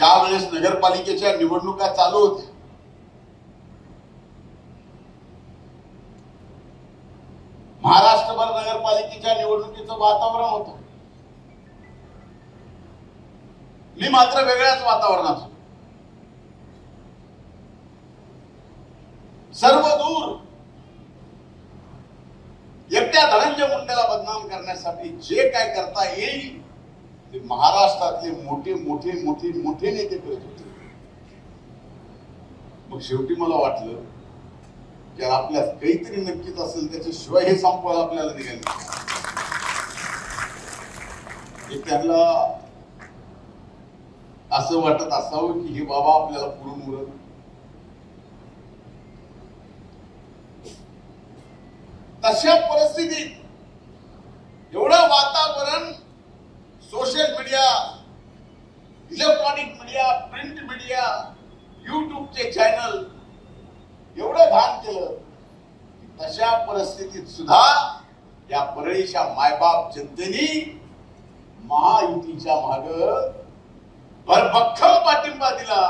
ज्या वेळेस नगरपालिकेच्या निवडणुका चालू होत्या, महाराष्ट्रभर नगरपालिकेच्या निवडणुकीचं वातावरण होतं. मी मात्र वेगळ्याच वातावरणात होतो. सर्व दूर एकट्या धनंजय मुंडेला बदनाम करण्यासाठी जे काय करता येईल ते महाराष्ट्रातले मोठे मोठे मोठे मोठे नेते करत होते. मग शेवटी मला वाटलं की आपल्यात काहीतरी नक्कीच असेल, त्याच्याशिवाय हे संपवायला आपल्याला निघाले. त्यांना असं वाटत असावं की हे बाबा आपल्याला पुरून उरत. तशा परिस्थितीत एवढं वातावरण social media, electronic media, print media, युट्यूबचे चॅनल एवढं घाण केलं. तशा परिस्थितीत सुद्धा या परळीच्या मायबाप जनतेने महायुतीच्या माग भरभक्कम पाठिंबा दिला.